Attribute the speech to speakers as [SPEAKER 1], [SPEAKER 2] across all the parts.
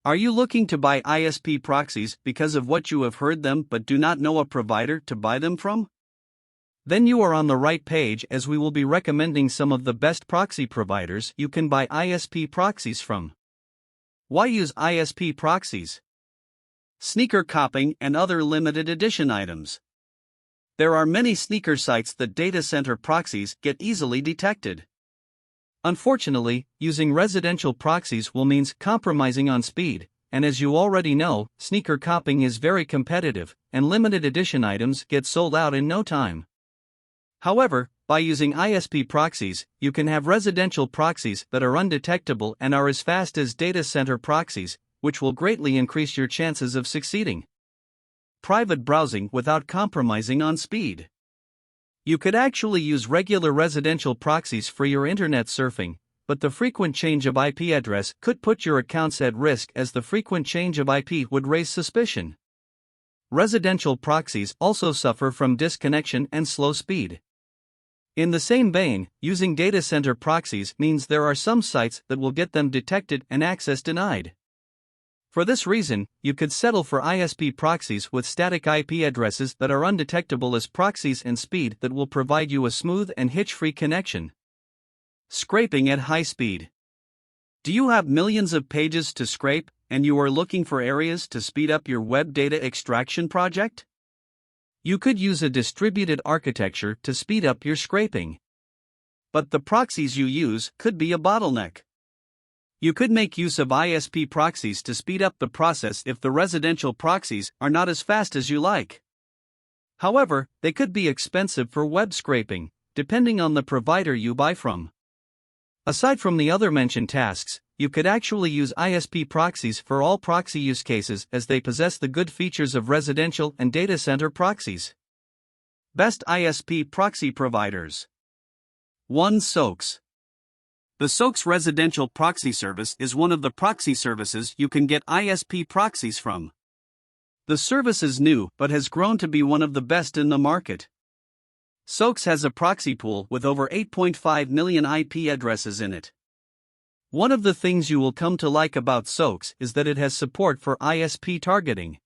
[SPEAKER 1] Are you looking to buy ISP proxies because of what you have heard them but do not know a provider to buy them from? Then you are on the right page, as we will be recommending some of the best proxy providers you can buy ISP proxies from. Why use ISP proxies? Sneaker copying and other limited edition items. There are many sneaker sites that data center proxies get easily detected. Unfortunately, using residential proxies will mean compromising on speed, and as you already know, sneaker copying is very competitive, and limited edition items get sold out in no time. However, by using ISP proxies, you can have residential proxies that are undetectable and are as fast as data center proxies, which will greatly increase your chances of succeeding. Private browsing without compromising on speed. You could actually use regular residential proxies for your internet surfing, but the frequent change of IP address could put your accounts at risk, as the frequent change of IP would raise suspicion. Residential proxies also suffer from disconnection and slow speed. In the same vein, using data center proxies means there are some sites that will get them detected and access denied. For this reason, you could settle for ISP proxies with static IP addresses that are undetectable as proxies and speed that will provide you a smooth and hitch-free connection. Scraping at high speed. Do you have millions of pages to scrape, and you are looking for areas to speed up your web data extraction project? You could use a distributed architecture to speed up your scraping. But the proxies you use could be a bottleneck. You could make use of ISP proxies to speed up the process if the residential proxies are not as fast as you like. However, they could be expensive for web scraping, depending on the provider you buy from. Aside from the other mentioned tasks, you could actually use ISP proxies for all proxy use cases, as they possess the good features of residential and data center proxies. Best ISP proxy providers. 1. SOAKS. The SOAKS residential proxy service is one of the proxy services you can get ISP proxies from. The service is new but has grown to be one of the best in the market. SOAKS has a proxy pool with over 8.5 million IP addresses in it. One of the things you will come to like about SOAKS is that it has support for ISP targeting.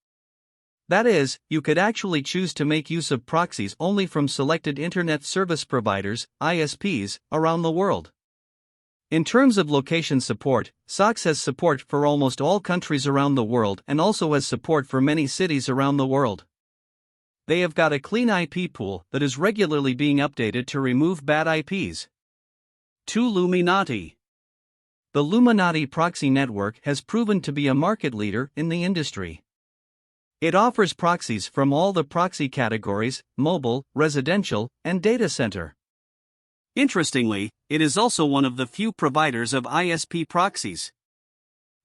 [SPEAKER 1] That is, you could actually choose to make use of proxies only from selected Internet Service Providers, ISPs, around the world. In terms of location support, SOAKS has support for almost all countries around the world and also has support for many cities around the world. They have got a clean IP pool that is regularly being updated to remove bad IPs. 2. Luminati. The Luminati proxy network has proven to be a market leader in the industry. It offers proxies from all the proxy categories: mobile, residential, and data center. Interestingly, it is also one of the few providers of ISP proxies.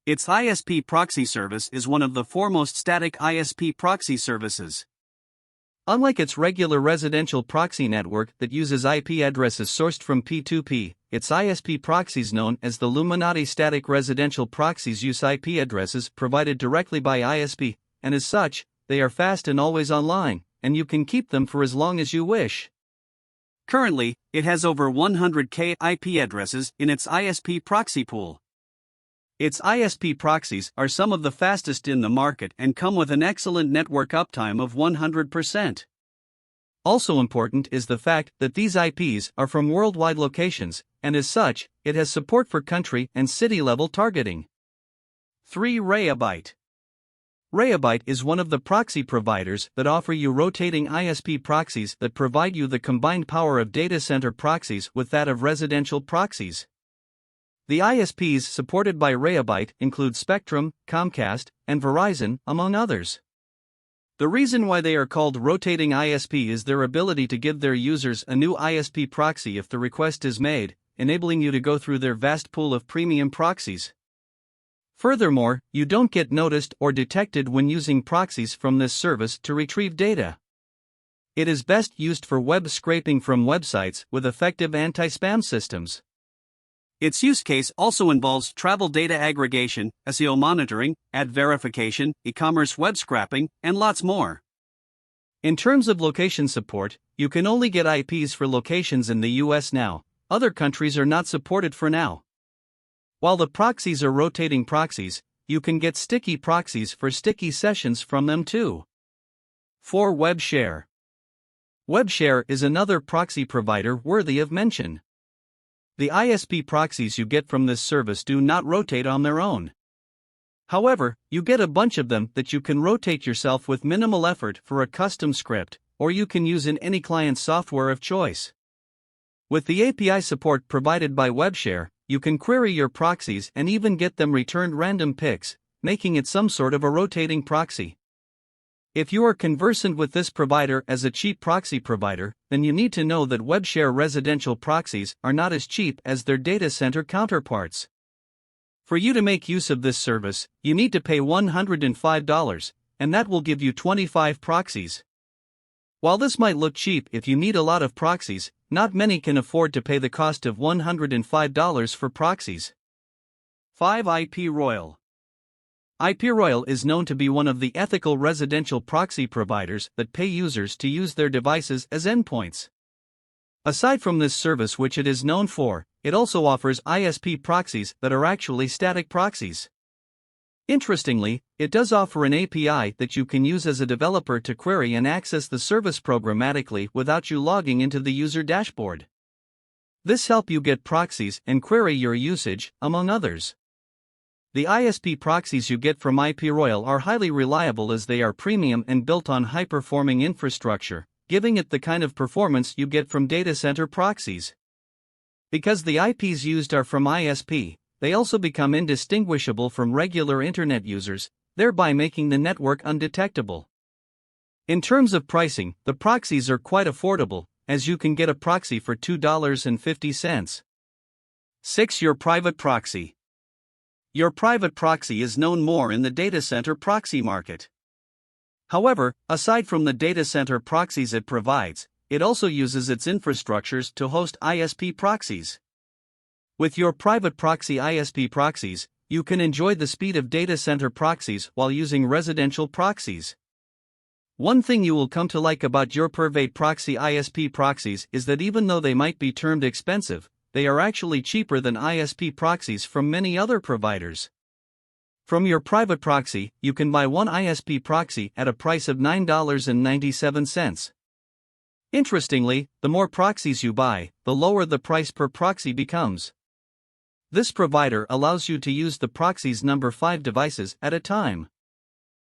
[SPEAKER 1] Its ISP proxy service is one of the foremost static ISP proxy services. Unlike its regular residential proxy network that uses IP addresses sourced from P2P, its ISP proxies, known as the Luminati static residential proxies, use IP addresses provided directly by ISP, and as such, they are fast and always online, and you can keep them for as long as you wish. Currently, it has over 100,000 IP addresses in its ISP proxy pool. Its ISP proxies are some of the fastest in the market and come with an excellent network uptime of 100%. Also important is the fact that these IPs are from worldwide locations, and as such, it has support for country and city level targeting. 3. Rayabyte. Rayabyte is one of the proxy providers that offer you rotating ISP proxies that provide you the combined power of data center proxies with that of residential proxies. The ISPs supported by Rayabyte include Spectrum, Comcast, and Verizon, among others. The reason why they are called rotating ISP is their ability to give their users a new ISP proxy if the request is made, enabling you to go through their vast pool of premium proxies. Furthermore, you don't get noticed or detected when using proxies from this service to retrieve data. It is best used for web scraping from websites with effective anti-spam systems. Its use case also involves travel data aggregation, SEO monitoring, ad verification, e-commerce web scraping, and lots more. In terms of location support, you can only get IPs for locations in the US now. Other countries are not supported for now. While the proxies are rotating proxies, you can get sticky proxies for sticky sessions from them too. 4. Webshare. Webshare is another proxy provider worthy of mention. The ISP proxies you get from this service do not rotate on their own. However, you get a bunch of them that you can rotate yourself with minimal effort for a custom script, or you can use in any client software of choice. With the API support provided by Webshare, you can query your proxies and even get them returned random picks, making it some sort of a rotating proxy. If you are conversant with this provider as a cheap proxy provider, then you need to know that Webshare residential proxies are not as cheap as their data center counterparts. For you to make use of this service, you need to pay $105, and that will give you 25 proxies. While this might look cheap if you need a lot of proxies, not many can afford to pay the cost of $105 for proxies. 5. IProyal. IProyal is known to be one of the ethical residential proxy providers that pay users to use their devices as endpoints. Aside from this service which it is known for, it also offers ISP proxies that are actually static proxies. Interestingly, it does offer an API that you can use as a developer to query and access the service programmatically without you logging into the user dashboard. This helps you get proxies and query your usage, among others. The ISP proxies you get from IProyal are highly reliable as they are premium and built on high-performing infrastructure, giving it the kind of performance you get from data center proxies. Because the IPs used are from ISP, they also become indistinguishable from regular internet users, thereby making the network undetectable. In terms of pricing, the proxies are quite affordable, as you can get a proxy for $2.50. 6. Your private proxy. Your private proxy is known more in the data center proxy market. However, aside from the data center proxies it provides, it also uses its infrastructures to host ISP proxies. With your private proxy ISP proxies, you can enjoy the speed of data center proxies while using residential proxies. One thing you will come to like about your private proxy ISP proxies is that even though they might be termed expensive, they are actually cheaper than ISP proxies from many other providers. From your private proxy, you can buy one ISP proxy at a price of $9.97. Interestingly, the more proxies you buy, the lower the price per proxy becomes. This provider allows you to use the proxy's number 5 devices at a time.